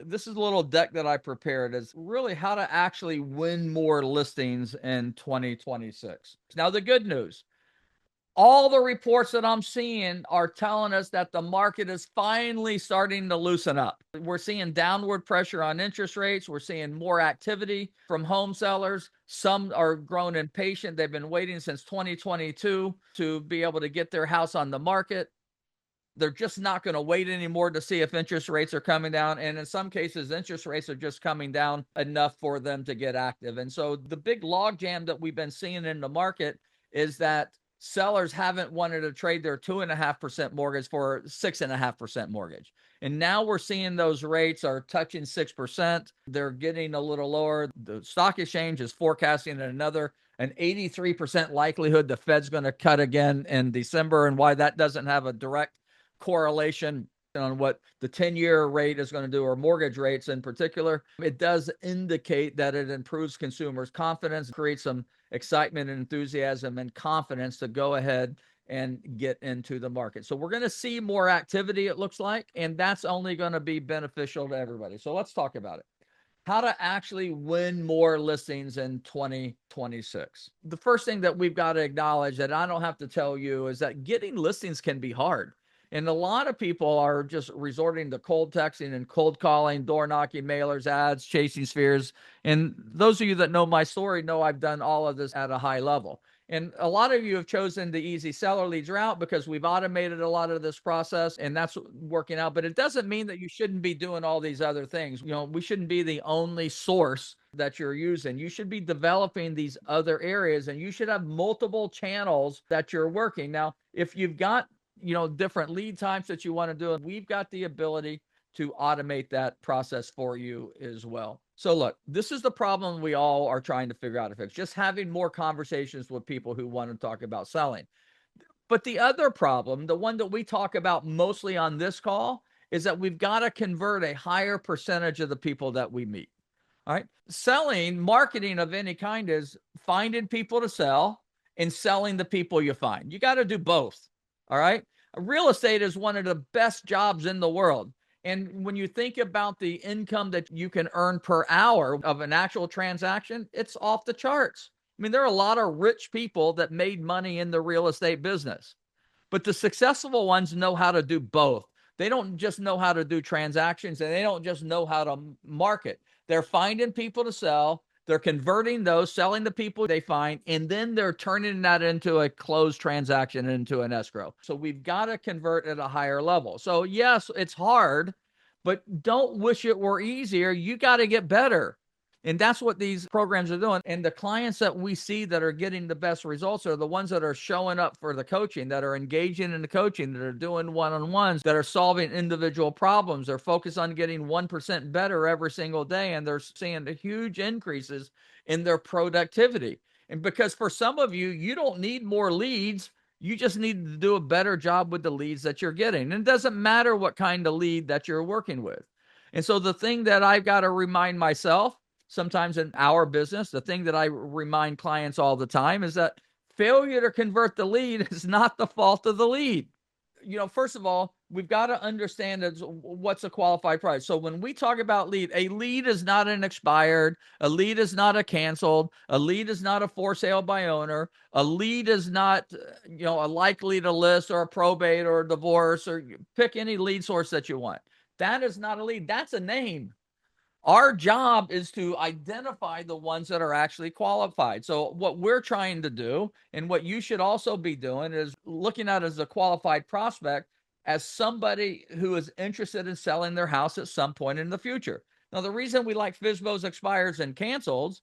This is a little deck that I prepared. Is really how to actually win more listings in 2026. Now, the good news, all the reports that I'm seeing are telling us that the market is finally starting to loosen up. We're seeing downward pressure on interest rates. We're seeing more activity from home sellers. Some are growing impatient. They've been waiting since 2022 to be able to get their house on the market. They're just not going to wait anymore to see if interest rates are coming down. And in some cases, interest rates are just coming down enough for them to get active. And so the big logjam that we've been seeing in the market is that sellers haven't wanted to trade their 2.5% mortgage for 6.5% mortgage. And now we're seeing those rates are touching 6%. They're getting a little lower. The stock exchange is forecasting an 83% likelihood the Fed's going to cut again in December. And why that doesn't have a direct correlation on what the 10-year rate is going to do, or mortgage rates in particular, it does indicate that it improves consumers' confidence, creates some excitement and enthusiasm and confidence to go ahead and get into the market. So we're going to see more activity, it looks like, and that's only going to be beneficial to everybody. So let's talk about it. How to actually win more listings in 2026. The first thing that we've got to acknowledge, that I don't have to tell you, is that getting listings can be hard. And a lot of people are just resorting to cold texting and cold calling, door knocking, mailers, ads, chasing spheres. And those of you that know my story know I've done all of this at a high level. And a lot of you have chosen the Easy.Seller leads route because we've automated a lot of this process, and that's working out. But it doesn't mean that you shouldn't be doing all these other things. We shouldn't be the only source that you're using. You should be developing these other areas, and you should have multiple channels that you're working. Now, if you've got different lead types that you want to do, we've got the ability to automate that process for you as well. So look, this is the problem we all are trying to figure out to fix, just having more conversations with people who want to talk about selling. But the other problem, the one that we talk about mostly on this call, is that we've got to convert a higher percentage of the people that we meet. All right. Selling, marketing of any kind, is finding people to sell and selling the people you find. You got to do both. All right. Real estate is one of the best jobs in the world. And when you think about the income that you can earn per hour of an actual transaction, it's off the charts. I mean, there are a lot of rich people that made money in the real estate business, but the successful ones know how to do both. They don't just know how to do transactions, and they don't just know how to market. They're finding people to sell. They're converting those, selling the people they find, and then they're turning that into a closed transaction, into an escrow. So we've got to convert at a higher level. So yes, it's hard, but don't wish it were easier. You got to get better. And that's what these programs are doing. And the clients that we see that are getting the best results are the ones that are showing up for the coaching, that are engaging in the coaching, that are doing one-on-ones, that are solving individual problems. They're focused on getting 1% better every single day, and they're seeing huge increases in their productivity. And because for some of you, you don't need more leads. You just need to do a better job with the leads that you're getting. And it doesn't matter what kind of lead that you're working with. And so the thing that I've got to remind myself, sometimes in our business, the thing that I remind clients all the time, is that failure to convert the lead is not the fault of the lead. First of all, we've got to understand what's a qualified price. So when we talk about lead, a lead is not an expired, a lead is not a canceled, a lead is not a for sale by owner, a lead is not, a likely to list or a probate or a divorce, or pick any lead source that you want. That is not a lead. That's a name. Our job is to identify the ones that are actually qualified. So what we're trying to do, and what you should also be doing, is looking at as a qualified prospect as somebody who is interested in selling their house at some point in the future. Now, the reason we like FSBOs, expires, and cancels,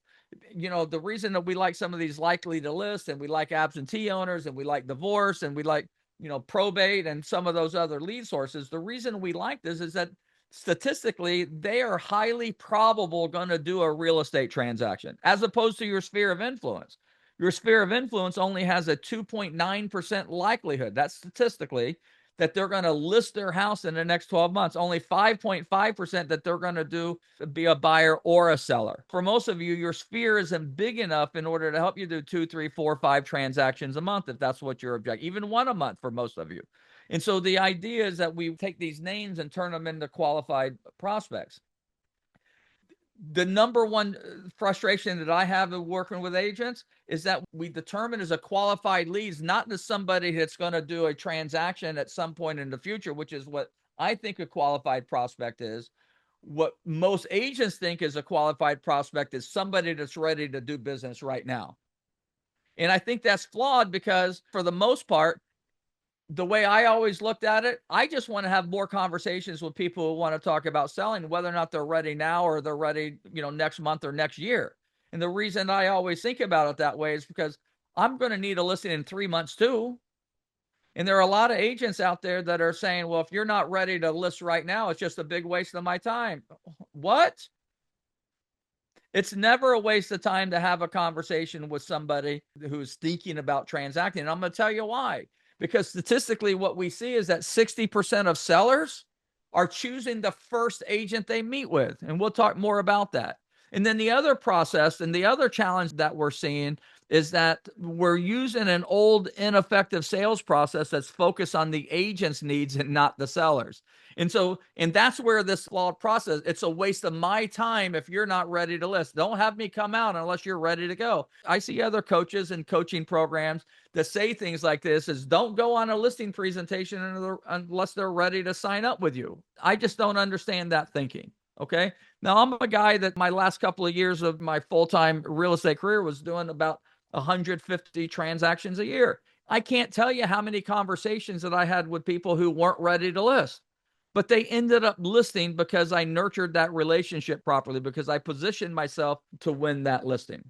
the reason that we like some of these likely to list, and we like absentee owners, and we like divorce, and we like, probate, and some of those other lead sources, the reason we like this is that statistically, they are highly probable going to do a real estate transaction, as opposed to your sphere of influence. Your sphere of influence only has a 2.9% likelihood, that's statistically, that they're going to list their house in the next 12 months. Only 5.5% that they're going to be a buyer or a seller. For most of you, your sphere isn't big enough in order to help you do 2, 3, 4, 5 transactions a month, if that's what your objective, even one a month for most of you. And so the idea is that we take these names and turn them into qualified prospects. The number one frustration that I have in working with agents is that we determine as a qualified lead is not as somebody that's going to do a transaction at some point in the future, which is what I think a qualified prospect is. What most agents think is a qualified prospect is somebody that's ready to do business right now. And I think that's flawed because for the most part, the way I always looked at it, I just want to have more conversations with people who want to talk about selling, whether or not they're ready now or they're ready, next month or next year. And the reason I always think about it that way is because I'm going to need a listing in 3 months too. And there are a lot of agents out there that are saying, well, if you're not ready to list right now, it's just a big waste of my time. What? It's never a waste of time to have a conversation with somebody who's thinking about transacting. And I'm going to tell you why. Because statistically, what we see is that 60% of sellers are choosing the first agent they meet with. And we'll talk more about that. And then the other process and the other challenge that we're seeing is that we're using an old, ineffective sales process that's focused on the agent's needs and not the sellers. And that's where this flawed process, it's a waste of my time if you're not ready to list. Don't have me come out unless you're ready to go. I see other coaches and coaching programs that say things like this is don't go on a listing presentation unless they're ready to sign up with you. I just don't understand that thinking. Okay. Now I'm a guy that my last couple of years of my full-time real estate career was doing about 150 transactions a year. I can't tell you how many conversations that I had with people who weren't ready to list, but they ended up listing because I nurtured that relationship properly, because I positioned myself to win that listing.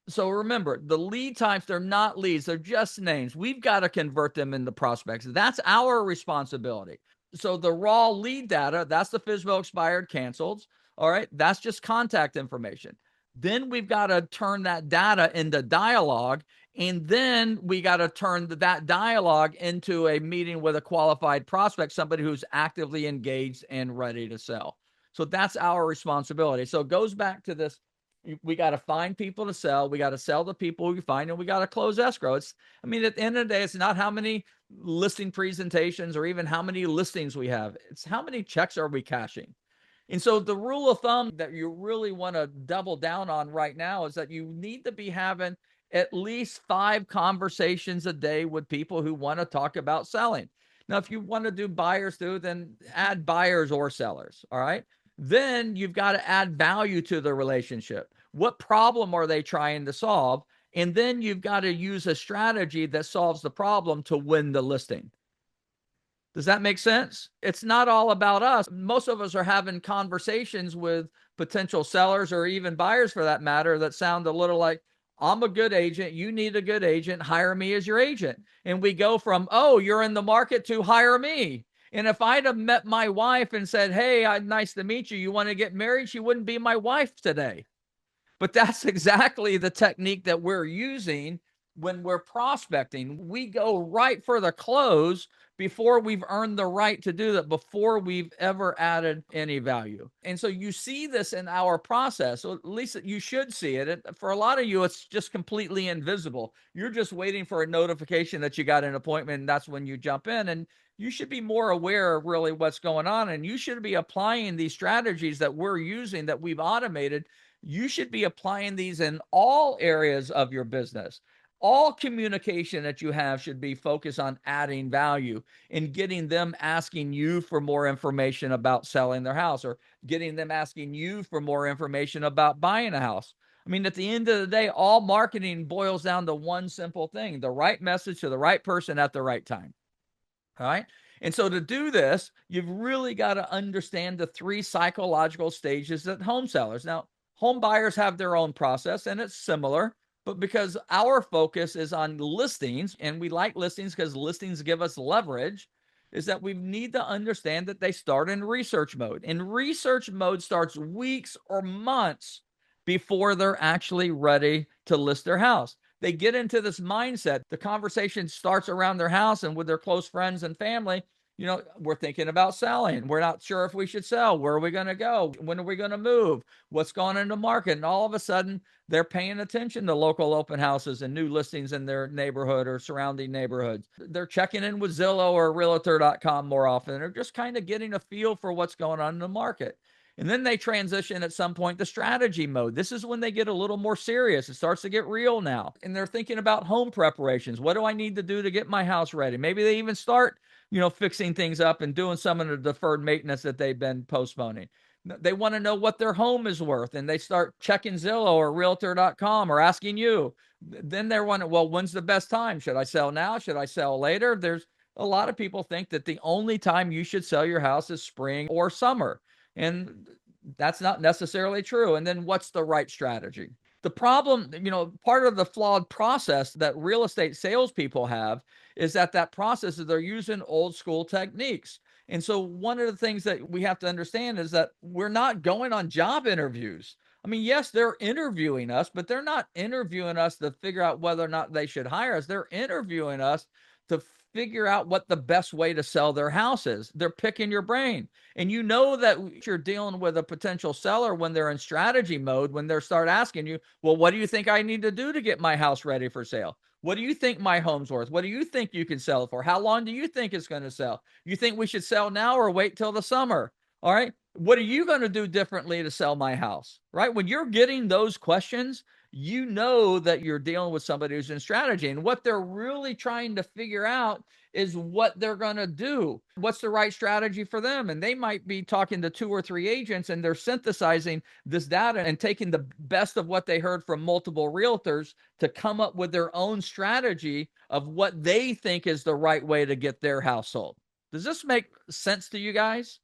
So remember, the lead types, they're not leads, they're just names. We've got to convert them into prospects. That's our responsibility. So the raw lead data, that's the FSBO expired, canceled. All right, that's just contact information. Then we've got to turn that data into dialogue, and then we got to turn that dialogue into a meeting with a qualified prospect, somebody who's actively engaged and ready to sell. So that's our responsibility. So it goes back to this. We got to find people to sell. We got to sell the people we find, and we got to close escrow. At the end of the day, it's not how many listing presentations or even how many listings we have. It's how many checks are we cashing. And so the rule of thumb that you really want to double down on right now is that you need to be having at least 5 conversations a day with people who want to talk about selling. Now, if you want to do buyers too, then add buyers or sellers. All right. Then you've got to add value to the relationship. What problem are they trying to solve? And then you've got to use a strategy that solves the problem to win the listing. Does that make sense? It's not all about us. Most of us are having conversations with potential sellers or even buyers for that matter that sound a little like, I'm a good agent. You need a good agent. Hire me as your agent. And we go from, oh, you're in the market to hire me. And if I'd have met my wife and said, hey, nice to meet you. You want to get married? She wouldn't be my wife today. But that's exactly the technique that we're using when we're prospecting. We go right for the close before we've earned the right to do that, before we've ever added any value. And so you see this in our process, or at least you should see it. For a lot of you, it's just completely invisible. You're just waiting for a notification that you got an appointment, and that's when you jump in. And you should be more aware of really what's going on. And you should be applying these strategies that we're using, that we've automated. You should be applying these in all areas of your business. All communication that you have should be focused on adding value and getting them asking you for more information about selling their house, or getting them asking you for more information about buying a house. At the end of the day, all marketing boils down to one simple thing: the right message to the right person at the right time. All right. And so to do this, you've really got to understand the 3 psychological stages that home sellers. Now, home buyers have their own process and it's similar, but because our focus is on listings, and we like listings because listings give us leverage, is that we need to understand that they start in research mode. And research mode starts weeks or months before they're actually ready to list their house. They get into this mindset. The conversation starts around their house and with their close friends and family. We're thinking about selling. We're not sure if we should sell. Where are we going to go? When are we going to move? What's going in the market? And all of a sudden, they're paying attention to local open houses and new listings in their neighborhood or surrounding neighborhoods. They're checking in with Zillow or Realtor.com more often. They're just kind of getting a feel for what's going on in the market. And then they transition at some point to strategy mode. This is when they get a little more serious. It starts to get real now. And they're thinking about home preparations. What do I need to do to get my house ready? Maybe they even start, fixing things up and doing some of the deferred maintenance that they've been postponing. They want to know what their home is worth, and they start checking Zillow or Realtor.com or asking you. Then they're wondering, well, when's the best time? Should I sell now? Should I sell later? There's a lot of people think that the only time you should sell your house is spring or summer. And that's not necessarily true. And then what's the right strategy? The problem, part of the flawed process that real estate salespeople have is that process is they're using old school techniques. And so one of the things that we have to understand is that we're not going on job interviews. I mean, yes, they're interviewing us, but they're not interviewing us to figure out whether or not they should hire us. They're interviewing us to figure out what the best way to sell their house is. They're picking your brain. And you know that you're dealing with a potential seller when they're in strategy mode, when they start asking you, well, what do you think I need to do to get my house ready for sale? What do you think my home's worth? What do you think you can sell it for? How long do you think it's going to sell? You think we should sell now or wait till the summer? All right. What are you going to do differently to sell my house? Right? When you're getting those questions, you know that you're dealing with somebody who's in strategy. And what they're really trying to figure out is what they're going to do. What's the right strategy for them? And they might be talking to 2 or 3 agents, and they're synthesizing this data and taking the best of what they heard from multiple realtors to come up with their own strategy of what they think is the right way to get their house sold. Does this make sense to you guys?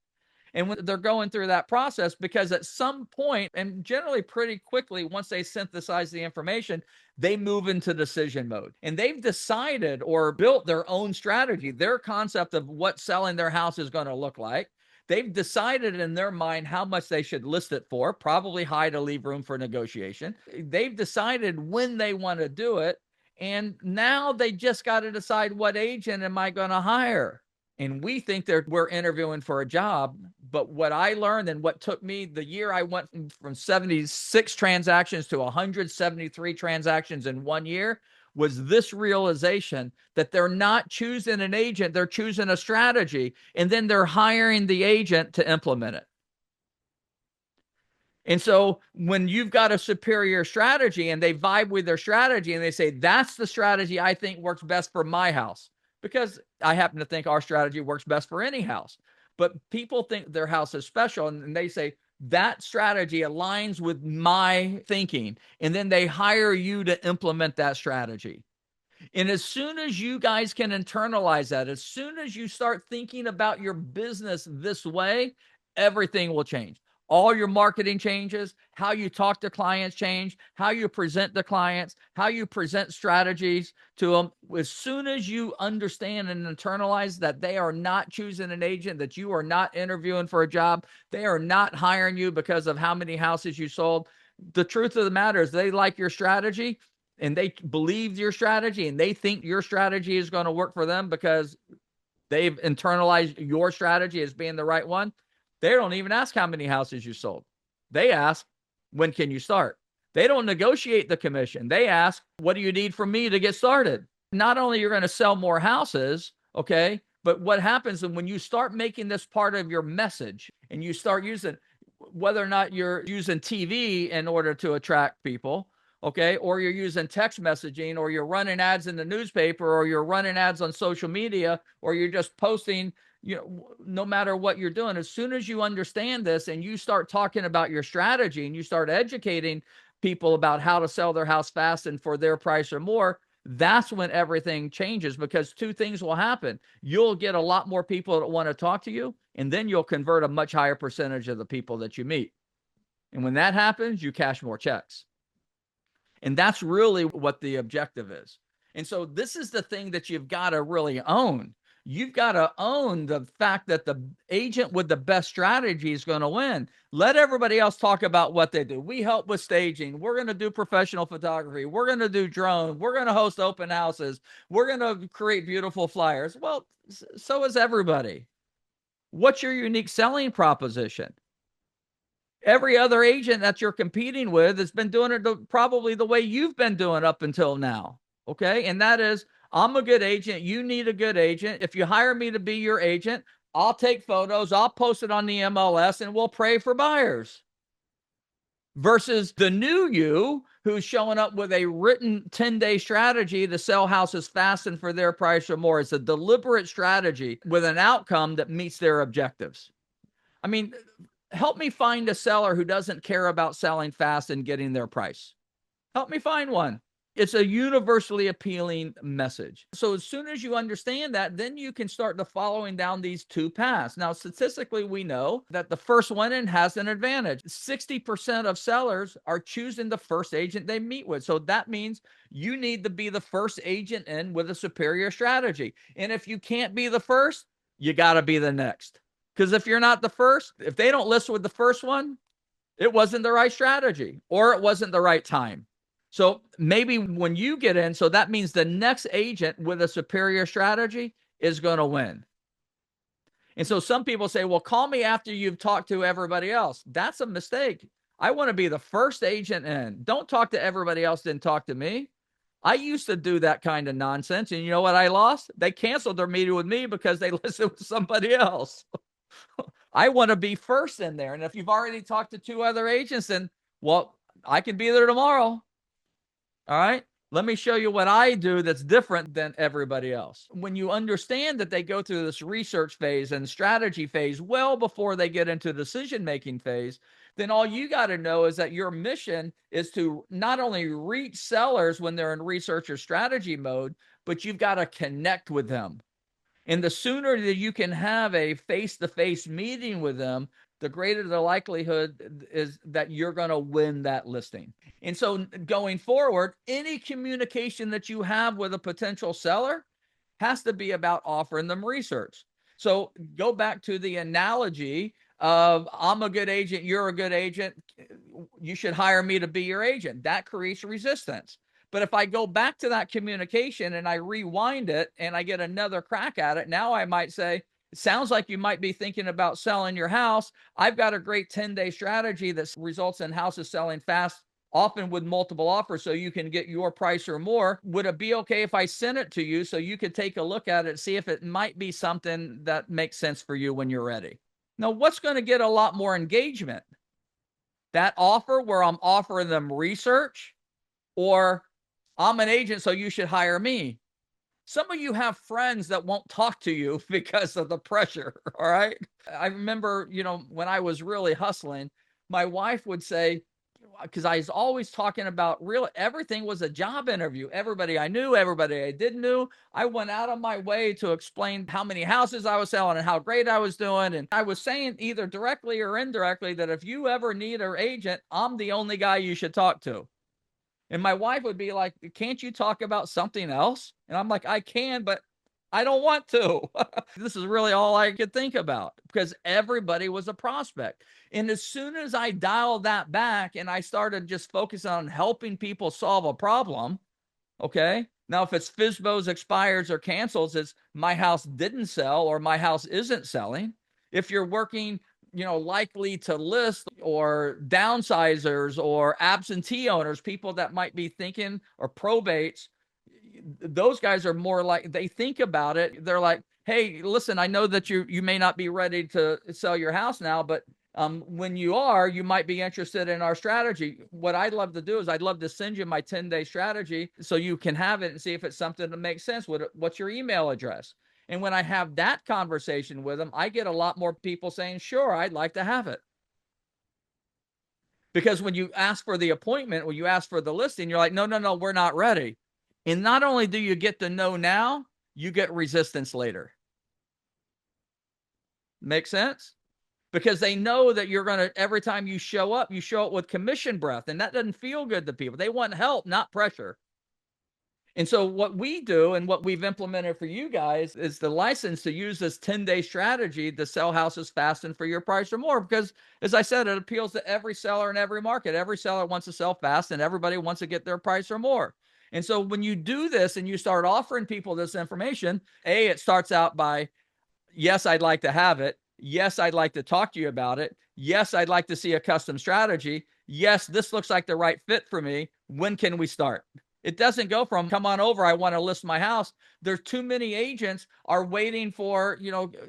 And when they're going through that process, because at some point, and generally pretty quickly, once they synthesize the information, they move into decision mode. And they've decided or built their own strategy, their concept of what selling their house is going to look like. They've decided in their mind how much they should list it for, probably high to leave room for negotiation. They've decided when they want to do it. And now they just got to decide, what agent am I going to hire? And we think we're interviewing for a job. But what I learned, and what took me the year I went from 76 transactions to 173 transactions in 1 year, was this realization that they're not choosing an agent, they're choosing a strategy, and then they're hiring the agent to implement it. And so when you've got a superior strategy and they vibe with their strategy and they say, that's the strategy I think works best for my house, because I happen to think our strategy works best for any house. But people think their house is special, and they say, that strategy aligns with my thinking. And then they hire you to implement that strategy. And as soon as you guys can internalize that, as soon as you start thinking about your business this way, everything will change. All your marketing changes, how you talk to clients change, how you present to clients, how you present strategies to them. As soon as you understand and internalize that they are not choosing an agent, that you are not interviewing for a job, they are not hiring you because of how many houses you sold. The truth of the matter is they like your strategy, and they believe your strategy, and they think your strategy is going to work for them because they've internalized your strategy as being the right one. They don't even ask how many houses you sold. They ask, when can you start? They don't negotiate the commission. They ask, what do you need from me to get started? Not only you're going to sell more houses, okay, but what happens when you start making this part of your message, and you start using, whether or not you're using TV in order to attract people, okay, or you're using text messaging, or you're running ads in the newspaper, or you're running ads on social media, or you're just posting, no matter what you're doing, as soon as you understand this and you start talking about your strategy and you start educating people about how to sell their house fast and for their price or more, that's when everything changes, because 2 things will happen. You'll get a lot more people that want to talk to you, and then you'll convert a much higher percentage of the people that you meet. And when that happens, you cash more checks. And that's really what the objective is. And so this is the thing that you've got to really own. You've got to own the fact that the agent with the best strategy is going to win. Let everybody else talk about what they do. We help with staging. We're going to do professional photography. We're going to do drone. We're going to host open houses. We're going to create beautiful flyers. Well, so is everybody. What's your unique selling proposition? Every other agent that you're competing with has been doing it probably the way you've been doing up until now. Okay. And that is, I'm a good agent. You need a good agent. If you hire me to be your agent, I'll take photos, I'll post it on the MLS, and we'll pray for buyers. Versus the new you who's showing up with a written 10-day strategy to sell houses fast and for their price or more. It's a deliberate strategy with an outcome that meets their objectives. I mean, help me find a seller who doesn't care about selling fast and getting their price. Help me find one. It's a universally appealing message. So as soon as you understand that, then you can start the following down these two paths. Now, statistically, we know that the first one in has an advantage. 60% of sellers are choosing the first agent they meet with. So that means you need to be the first agent in with a superior strategy. And if you can't be the first, you got to be the next. Because if you're not the first, if they don't list with the first one, it wasn't the right strategy or it wasn't the right time. So maybe when you get in, so that means the next agent with a superior strategy is going to win. And so some people say, well, call me after you've talked to everybody else. That's a mistake. I want to be the first agent in. Don't talk to everybody else, then talk to me. I used to do that kind of nonsense. And you know what I lost? They canceled their meeting with me because they listened with somebody else. I want to be first in there. And if you've already talked to two other agents, then, well, I can be there tomorrow. All right. Let me show you what I do that's different than everybody else. When you understand that they go through this research phase and strategy phase well before they get into the decision-making phase, then all you got to know is that your mission is to not only reach sellers when they're in research or strategy mode, but you've got to connect with them. And the sooner that you can have a face-to-face meeting with them, the greater the likelihood is that you're going to win that listing. And so going forward, any communication that you have with a potential seller has to be about offering them research. So go back to the analogy of I'm a good agent, you're a good agent, you should hire me to be your agent. That creates resistance. But if I go back to that communication and I rewind it and I get another crack at it, now I might say, it sounds like you might be thinking about selling your house. I've got a great 10-day strategy that results in houses selling fast, often with multiple offers, so you can get your price or more. Would it be okay if I sent it to you so you could take a look at it, see if it might be something that makes sense for you when you're ready? Now, what's going to get a lot more engagement? That offer where I'm offering them research, or I'm an agent, so you should hire me. Some of you have friends that won't talk to you because of the pressure. All right. I remember, when I was really hustling, my wife would say, because I was always talking about everything was a job interview. Everybody I knew, everybody I didn't know. I went out of my way to explain how many houses I was selling and how great I was doing. And I was saying either directly or indirectly that if you ever need an agent, I'm the only guy you should talk to. And my wife would be like, can't you talk about something else? And I'm like, I can, but I don't want to. This is really all I could think about because everybody was a prospect. And as soon as I dialed that back and I started just focusing on helping people solve a problem, okay? Now, if it's FSBOs, expires, or cancels, it's my house didn't sell or my house isn't selling. If you're working likely to list or downsizers or absentee owners, people that might be thinking, or probates, those guys are more like, they think about it. They're like, hey, listen, I know that you may not be ready to sell your house now, but when you are, you might be interested in our strategy. What I'd love to do is I'd love to send you my 10-day strategy so you can have it and see if it's something that makes sense. What's your email address? And when I have that conversation with them, I get a lot more people saying, sure, I'd like to have it. Because when you ask for the appointment, when you ask for the listing, you're like, no, we're not ready. And not only do you get the no now, you get resistance later. Make sense? Because they know that you're going to, every time you show up with commission breath. And that doesn't feel good to people. They want help, not pressure. And so what we do and what we've implemented for you guys is the license to use this 10-day strategy to sell houses fast and for your price or more. Because as I said, it appeals to every seller in every market. Every seller wants to sell fast and everybody wants to get their price or more. And so when you do this and you start offering people this information, it starts out by, yes, I'd like to have it. Yes, I'd like to talk to you about it. Yes, I'd like to see a custom strategy. Yes, this looks like the right fit for me. When can we start? It doesn't go from come on over, I want to list my house. There's too many agents are waiting for,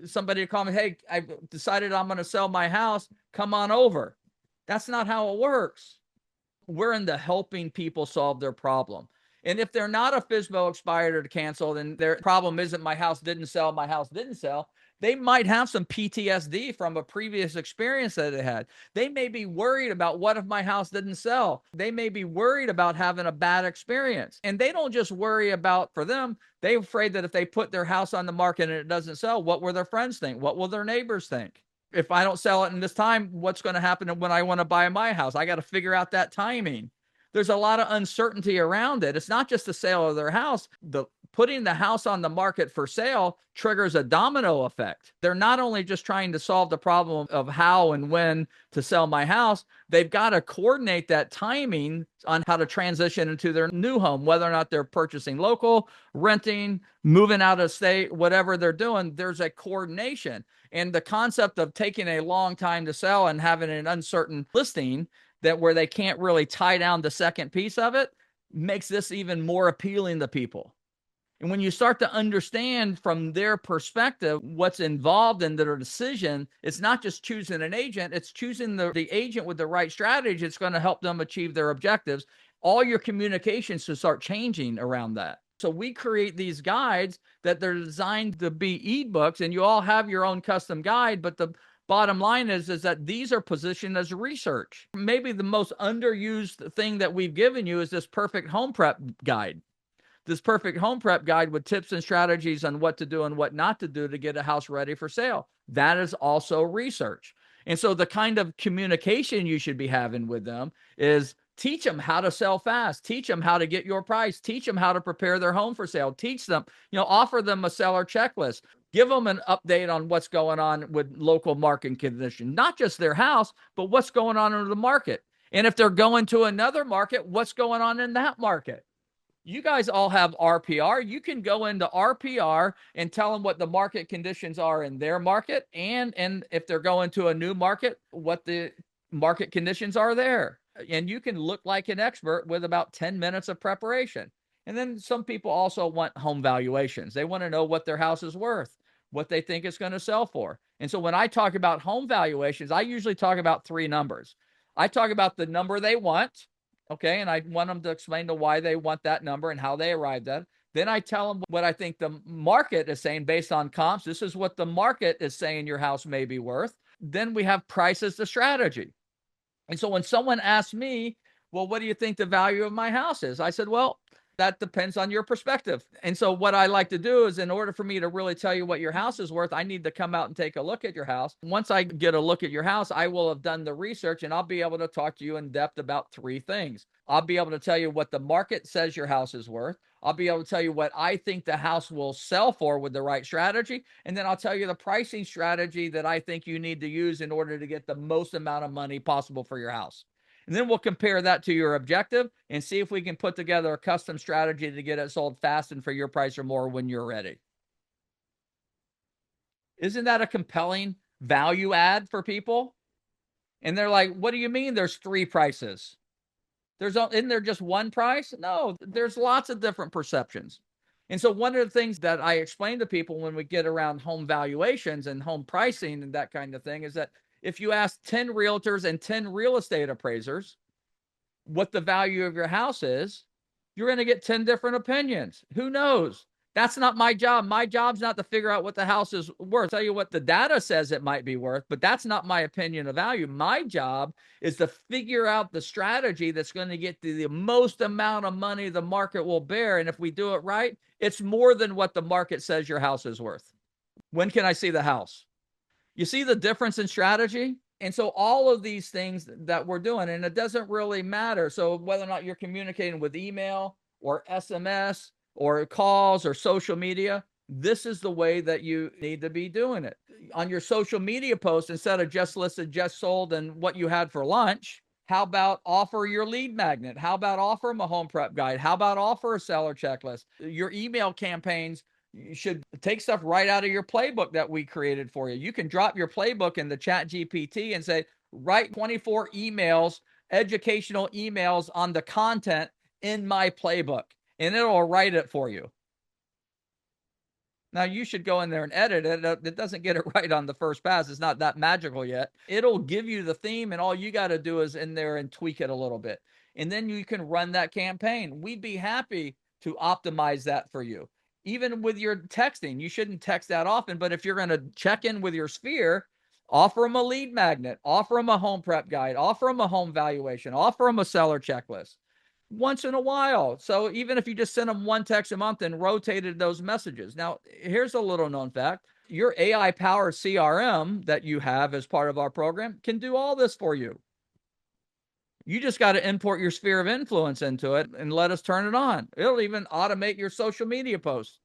somebody to call me, hey, I've decided I'm going to sell my house. Come on over. That's not how it works. We're into helping people solve their problem. And if they're not a FSBO expired or to cancel, then their problem isn't my house didn't sell, my house didn't sell. They might have some PTSD from a previous experience that they had. They may be worried about what if my house didn't sell. They may be worried about having a bad experience. And they don't just worry about for them. They're afraid that if they put their house on the market and it doesn't sell, what will their friends think? What will their neighbors think? If I don't sell it in this time, what's going to happen when I want to buy my house? I got to figure out that timing. There's a lot of uncertainty around it. It's not just the sale of their house. Putting the house on the market for sale triggers a domino effect. They're not only just trying to solve the problem of how and when to sell my house, they've got to coordinate that timing on how to transition into their new home, whether or not they're purchasing local, renting, moving out of state, whatever they're doing, there's a coordination. And the concept of taking a long time to sell and having an uncertain listing that where they can't really tie down the second piece of it makes this even more appealing to people. And when you start to understand from their perspective what's involved in their decision, it's not just choosing an agent, it's choosing the agent with the right strategy. It's going to help them achieve their objectives. All your communications should start changing around that. So we create these guides that they're designed to be ebooks, and you all have your own custom guide, but the bottom line is that these are positioned as research. Maybe the most underused thing that we've given you is this perfect home prep guide. This perfect home prep guide with tips and strategies on what to do and what not to do to get a house ready for sale. That is also research. And so the kind of communication you should be having with them is teach them how to sell fast, teach them how to get your price, teach them how to prepare their home for sale, teach them, offer them a seller checklist, give them an update on what's going on with local market conditions, not just their house, but what's going on in the market. And if they're going to another market, what's going on in that market? You guys all have RPR. You can go into RPR and tell them what the market conditions are in their market. And if they're going to a new market, what the market conditions are there. And you can look like an expert with about 10 minutes of preparation. And then some people also want home valuations. They want to know what their house is worth, what they think it's going to sell for. And so when I talk about home valuations, I usually talk about three numbers. I talk about the number they want. Okay, and I want them to explain to why they want that number and how they arrived at it. Then I tell them what I think the market is saying based on comps. This is what the market is saying your house may be worth. Then we have price as the strategy. And so when someone asks me, well, what do you think the value of my house is? I said, well, that depends on your perspective. And so what I like to do is in order for me to really tell you what your house is worth, I need to come out and take a look at your house. Once I get a look at your house, I will have done the research and I'll be able to talk to you in depth about three things. I'll be able to tell you what the market says your house is worth. I'll be able to tell you what I think the house will sell for with the right strategy. And then I'll tell you the pricing strategy that I think you need to use in order to get the most amount of money possible for your house. And then we'll compare that to your objective and see if we can put together a custom strategy to get it sold fast and for your price or more when you're ready. Isn't that a compelling value add for people? And they're like, what do you mean there's three prices? Isn't there just one price? No, there's lots of different perceptions. And so one of the things that I explain to people when we get around home valuations and home pricing and that kind of thing is that if you ask 10 realtors and 10 real estate appraisers what the value of your house is, you're going to get 10 different opinions. Who knows? That's not my job. My job's not to figure out what the house is worth. I'll tell you what the data says it might be worth, but that's not my opinion of value. My job is to figure out the strategy that's going to get the most amount of money the market will bear. And if we do it right, it's more than what the market says your house is worth. When can I see the house? You see the difference in strategy? And so all of these things that we're doing, and it doesn't really matter. So whether or not you're communicating with email or SMS or calls or social media, this is the way that you need to be doing it. On your social media post, instead of just listed, just sold, and what you had for lunch, how about offer your lead magnet? How about offer them a home prep guide? How about offer a seller checklist? Your email campaigns, you should take stuff right out of your playbook that we created for you. You can drop your playbook in the chat GPT and say, write 24 emails, educational emails on the content in my playbook, and it'll write it for you. Now, you should go in there and edit it. It doesn't get it right on the first pass. It's not that magical yet. It'll give you the theme, and all you got to do is in there and tweak it a little bit. And then you can run that campaign. We'd be happy to optimize that for you. Even with your texting, you shouldn't text that often, but if you're going to check in with your sphere, offer them a lead magnet, offer them a home prep guide, offer them a home valuation, offer them a seller checklist once in a while. So even if you just send them one text a month and rotated those messages. Now, here's a little known fact. Your AI powered CRM that you have as part of our program can do all this for you. You just got to import your sphere of influence into it and let us turn it on. It'll even automate your social media posts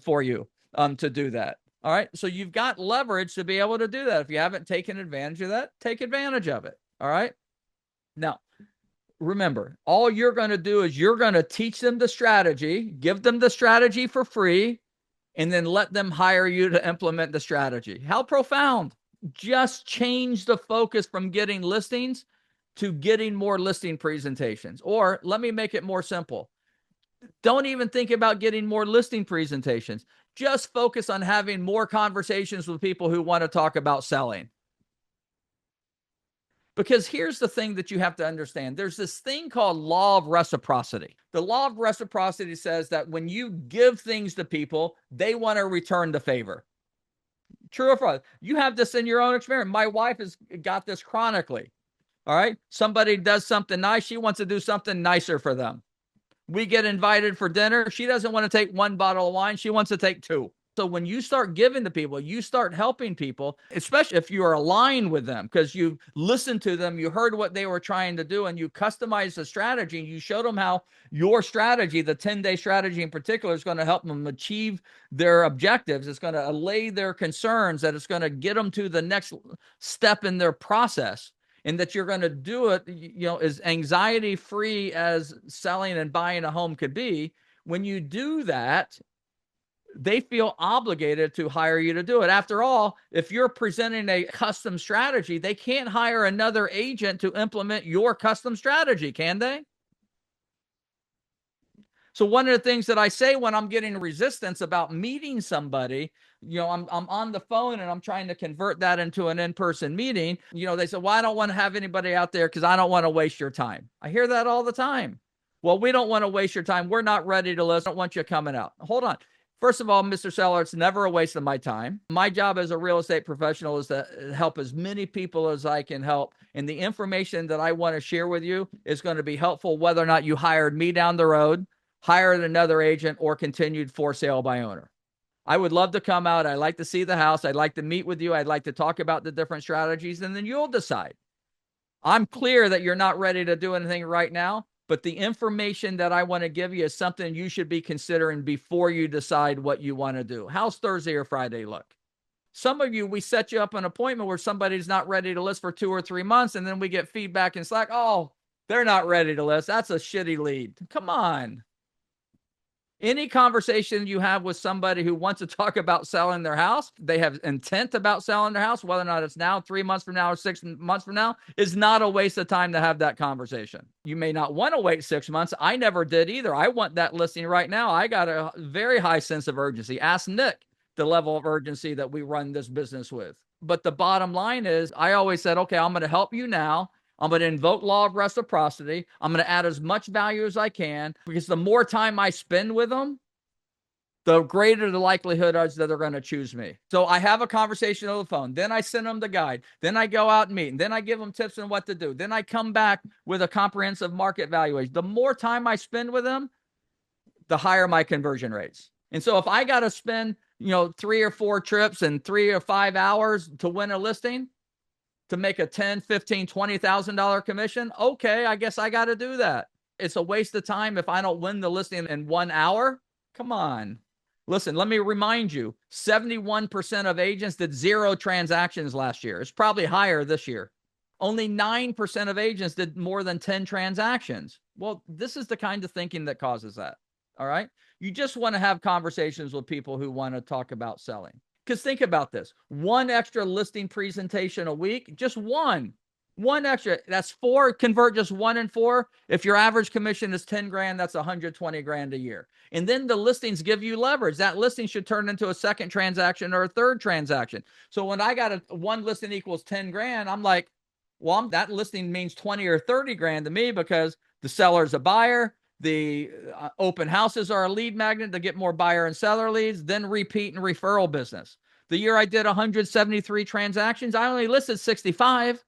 for you to do that. All right. So you've got leverage to be able to do that. If you haven't taken advantage of that, take advantage of it. All right. Now, remember, all you're going to do is you're going to teach them the strategy, give them the strategy for free, and then let them hire you to implement the strategy. How profound. Just change the focus from getting listings to getting more listing presentations. Or let me make it more simple. Don't even think about getting more listing presentations. Just focus on having more conversations with people who want to talk about selling. Because here's the thing that you have to understand. There's this thing called law of reciprocity. The law of reciprocity says that when you give things to people, they want to return the favor. True or false? You have this in your own experience. My wife has got this chronically. All right. Somebody does something nice. She wants to do something nicer for them. We get invited for dinner. She doesn't want to take one bottle of wine. She wants to take two. So when you start giving to people, you start helping people, especially if you are aligned with them because you listened to them, you heard what they were trying to do, and you customize the strategy. And you showed them how your strategy, the 10-day strategy in particular, is going to help them achieve their objectives. It's going to allay their concerns, that it's going to get them to the next step in their process. And that you're going to do it, as anxiety-free as selling and buying a home could be. When you do that, they feel obligated to hire you to do it. After all, if you're presenting a custom strategy, they can't hire another agent to implement your custom strategy, can they? So one of the things that I say when I'm getting resistance about meeting somebody, I'm on the phone and I'm trying to convert that into an in-person meeting. They say, well, I don't want to have anybody out there because I don't want to waste your time. I hear that all the time. Well, we don't want to waste your time. We're not ready to list. I don't want you coming out. Hold on. First of all, Mr. Seller, it's never a waste of my time. My job as a real estate professional is to help as many people as I can help. And the information that I want to share with you is going to be helpful whether or not you hired me down the road, hired another agent, or continued for sale by owner. I would love to come out. I'd like to see the house. I'd like to meet with you. I'd like to talk about the different strategies, and then you'll decide. I'm clear that you're not ready to do anything right now, but the information that I want to give you is something you should be considering before you decide what you want to do. How's Thursday or Friday look? Some of you, we set you up an appointment where somebody's not ready to list for 2 or 3 months, and then we get feedback in Slack, oh, they're not ready to list. That's a shitty lead. Come on. Any conversation you have with somebody who wants to talk about selling their house, they have intent about selling their house, whether or not it's now, 3 months from now, or 6 months from now, is not a waste of time to have that conversation. You may not want to wait 6 months. I never did either. I want that listing right now. I got a very high sense of urgency. Ask Nick the level of urgency that we run this business with. But the bottom line is, I always said, okay, I'm going to help you now. I'm going to invoke law of reciprocity. I'm going to add as much value as I can, because the more time I spend with them, the greater the likelihood is that they're going to choose me. So I have a conversation on the phone. Then I send them the guide. Then I go out and meet. And then I give them tips on what to do. Then I come back with a comprehensive market valuation. The more time I spend with them, the higher my conversion rates. And so if I got to spend, 3 or 4 trips and 3 or 5 hours to win a listing, to make a $10,000, $15,000, $20,000 commission, okay, I guess I got to do that. It's a waste of time if I don't win the listing in 1 hour. Come on. Listen, let me remind you, 71% of agents did 0 transactions last year. It's probably higher this year. Only 9% of agents did more than 10 transactions. Well, this is the kind of thinking that causes that. All right. You just want to have conversations with people who want to talk about selling. Because think about this, 1 extra listing presentation a week, just one, One extra, that's 4. Convert just 1 and 4. If your average commission is 10 grand, that's 120 grand a year. And then the listings give you leverage. That listing should turn into a second transaction or a third transaction. So when I got one listing equals 10 grand, I'm like, well, that listing means 20 or 30 grand to me because the seller's a buyer. The open houses are a lead magnet to get more buyer and seller leads, then repeat and referral business. The year I did 173 transactions, I only listed 65.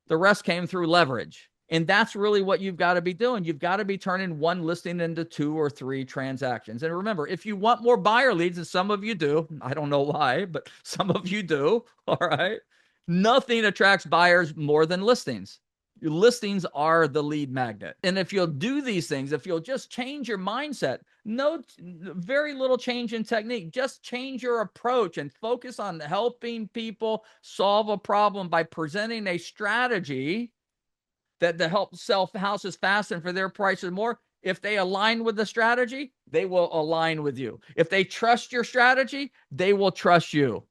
The rest came through leverage. And that's really what you've got to be doing. You've got to be turning one listing into 2 or 3 transactions. And remember, if you want more buyer leads, and some of you do, I don't know why, but some of you do, all right, nothing attracts buyers more than listings. Your listings are the lead magnet. And if you'll do these things, if you'll just change your mindset, no, very little change in technique, just change your approach and focus on helping people solve a problem by presenting a strategy that to help sell houses fast and for their prices more. If they align with the strategy, they will align with you. If they trust your strategy, they will trust you.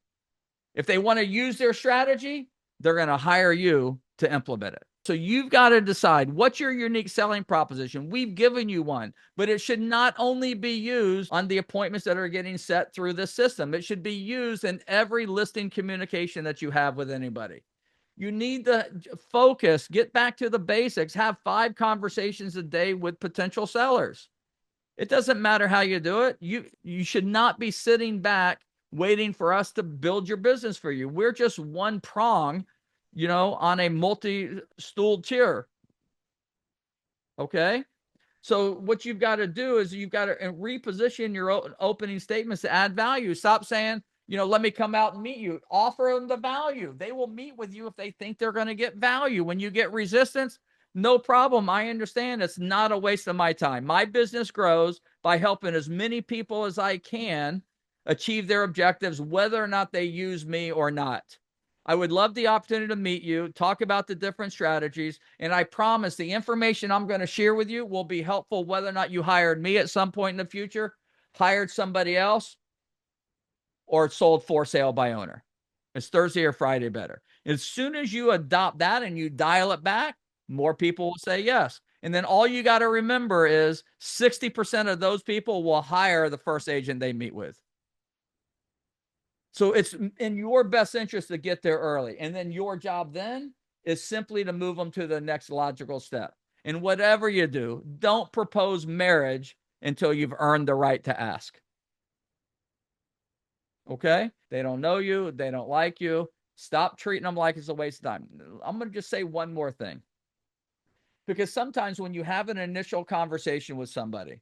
If they want to use their strategy, they're going to hire you to implement it. So you've got to decide what's your unique selling proposition. We've given you one, but it should not only be used on the appointments that are getting set through this system. It should be used in every listing communication that you have with anybody. You need to focus, get back to the basics, have 5 conversations a day with potential sellers. It doesn't matter how you do it. You should not be sitting back waiting for us to build your business for you. We're just one prong, on a multi-stooled chair. Okay? So what you've got to do is you've got to reposition your opening statements to add value. Stop saying, let me come out and meet you. Offer them the value. They will meet with you if they think they're going to get value. When you get resistance, no problem. I understand it's not a waste of my time. My business grows by helping as many people as I can achieve their objectives, whether or not they use me or not. I would love the opportunity to meet you, talk about the different strategies, and I promise the information I'm going to share with you will be helpful whether or not you hired me at some point in the future, hired somebody else, or sold for sale by owner. It's Thursday or Friday better. As soon as you adopt that and you dial it back, more people will say yes. And then all you got to remember is 60% of those people will hire the first agent they meet with. So it's in your best interest to get there early. And then your job then is simply to move them to the next logical step. And whatever you do, don't propose marriage until you've earned the right to ask. Okay? They don't know you. They don't like you. Stop treating them like it's a waste of time. I'm going to just say one more thing. Because sometimes when you have an initial conversation with somebody,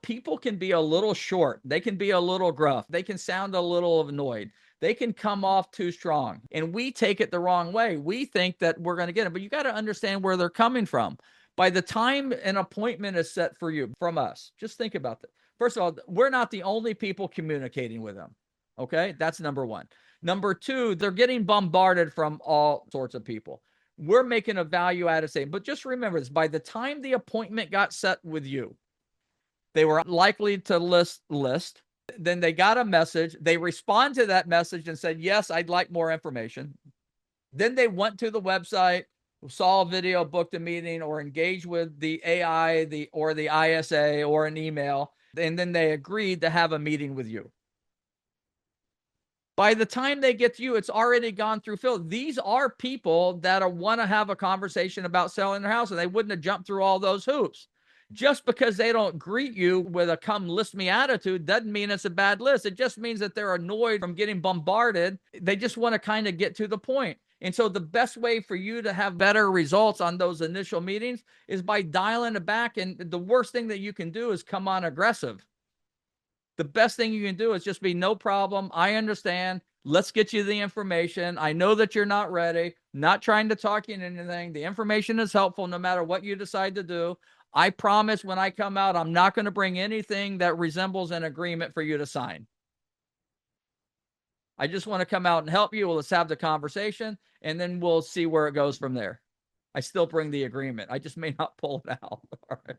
people can be a little short. They can be a little gruff. They can sound a little annoyed. They can come off too strong. And we take it the wrong way. We think that we're going to get it. But you got to understand where they're coming from. By the time an appointment is set for you from us, just think about that. First of all, we're not the only people communicating with them. Okay? That's number one. Number two, they're getting bombarded from all sorts of people. We're making a value-added statement. But just remember this, by the time the appointment got set with you, they were likely to list. Then they got a message. They respond to that message and said, yes, I'd like more information. Then they went to the website, saw a video, booked a meeting, or engaged with the AI, or the ISA, or an email. And then they agreed to have a meeting with you. By the time they get to you, it's already gone through Phil. These are people that want to have a conversation about selling their house, and they wouldn't have jumped through all those hoops. Just because they don't greet you with a come list me attitude doesn't mean it's a bad list. It just means that they're annoyed from getting bombarded. They just want to kind of get to the point. And so the best way for you to have better results on those initial meetings is by dialing it back. And the worst thing that you can do is come on aggressive. The best thing you can do is just be no problem. I understand. Let's get you the information. I know that you're not ready. Not trying to talk you into anything. The information is helpful no matter what you decide to do. I promise when I come out, I'm not going to bring anything that resembles an agreement for you to sign. I just want to come out and help you. Well, let's have the conversation, and then we'll see where it goes from there. I still bring the agreement. I just may not pull it out. All right.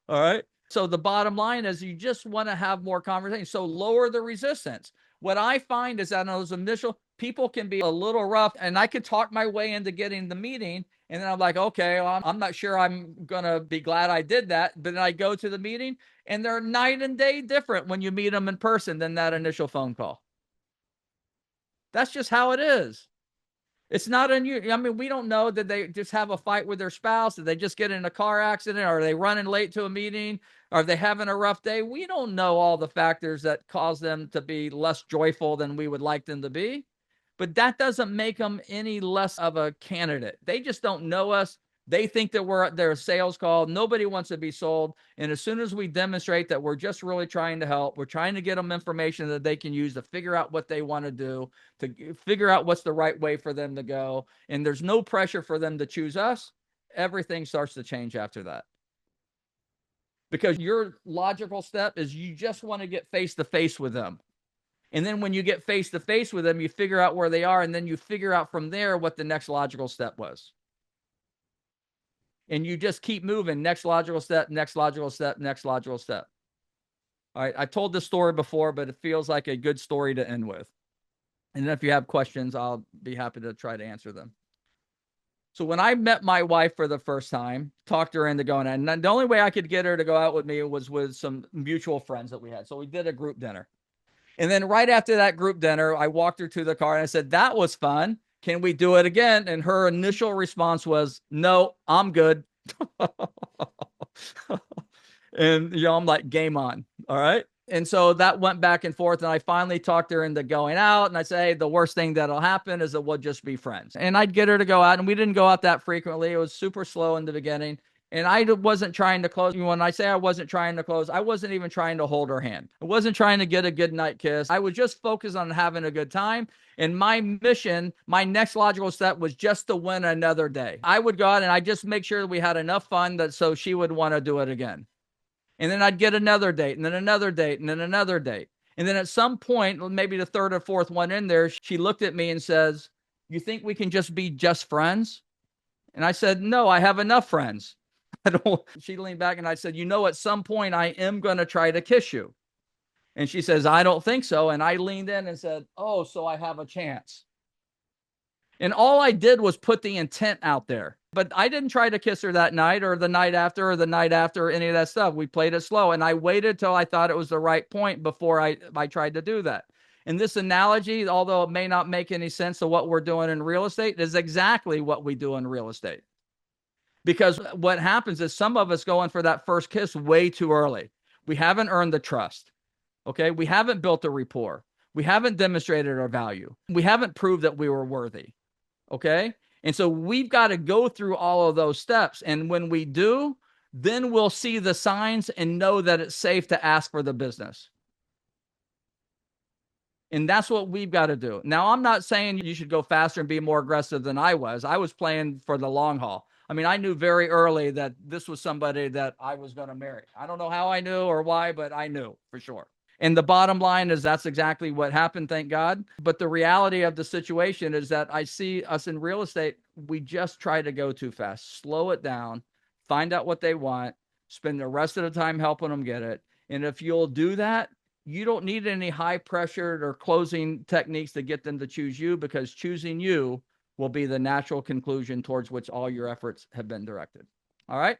All right. So the bottom line is you just want to have more conversation. So lower the resistance. What I find is that in those initial, people can be a little rough, and I could talk my way into getting the meeting. And then I'm like, okay, well, I'm not sure I'm going to be glad I did that. But then I go to the meeting and they're night and day different when you meet them in person than that initial phone call. That's just how it is. It's not unusual. I mean, we don't know. Did they just have a fight with their spouse? Did they just get in a car accident? Are they running late to a meeting? Are they having a rough day? We don't know all the factors that cause them to be less joyful than we would like them to be. But that doesn't make them any less of a candidate. They just don't know us. They think that we're their sales call. Nobody wants to be sold. And as soon as we demonstrate that we're just really trying to help, we're trying to get them information that they can use to figure out what they want to do, to figure out what's the right way for them to go, and there's no pressure for them to choose us, everything starts to change after that. Because your logical step is you just want to get face to face with them. And then when you get face to face with them, you figure out where they are, and then you figure out from there what the next logical step was. And you just keep moving, next logical step, next logical step, next logical step. All right, I told this story before, but it feels like a good story to end with. And then if you have questions, I'll be happy to try to answer them. So when I met my wife for the first time, talked her into going out, and the only way I could get her to go out with me was with some mutual friends that we had. So we did a group dinner. And then right after that group dinner, I walked her to the car and I said, that was fun. Can we do it again? And her initial response was, no, I'm good. And, I'm like, game on. All right. And so that went back and forth. And I finally talked her into going out. And I say, hey, the worst thing that'll happen is that we'll just be friends. And I'd get her to go out. And we didn't go out that frequently. It was super slow in the beginning. And I wasn't trying to close. When I say I wasn't trying to close, I wasn't even trying to hold her hand. I wasn't trying to get a good night kiss. I was just focused on having a good time. And my mission, my next logical step was just to win another day. I would go out and I just make sure that we had enough fun that so she would want to do it again. And then I'd get another date and then another date and then another date. And then at some point, maybe the third or fourth one in there, she looked at me and says, you think we can just be just friends? And I said, no, I have enough friends. She leaned back and I said, at some point I am going to try to kiss you. And she says, I don't think so. And I leaned in and said, oh, so I have a chance. And all I did was put the intent out there. But I didn't try to kiss her that night or the night after or the night after any of that stuff. We played it slow. And I waited till I thought it was the right point before I tried to do that. And this analogy, although it may not make any sense to what we're doing in real estate, is exactly what we do in real estate. Because what happens is some of us go in for that first kiss way too early. We haven't earned the trust. Okay. We haven't built a rapport. We haven't demonstrated our value. We haven't proved that we were worthy. Okay. And so we've got to go through all of those steps. And when we do, then we'll see the signs and know that it's safe to ask for the business. And that's what we've got to do. Now, I'm not saying you should go faster and be more aggressive than I was. I was playing for the long haul. I mean, I knew very early that this was somebody that I was going to marry. I don't know how I knew or why, but I knew for sure. And the bottom line is that's exactly what happened, thank God. But the reality of the situation is that I see us in real estate, we just try to go too fast. Slow it down, find out what they want, spend the rest of the time helping them get it. And if you'll do that, you don't need any high pressured or closing techniques to get them to choose you, because choosing you will be the natural conclusion towards which all your efforts have been directed. All right.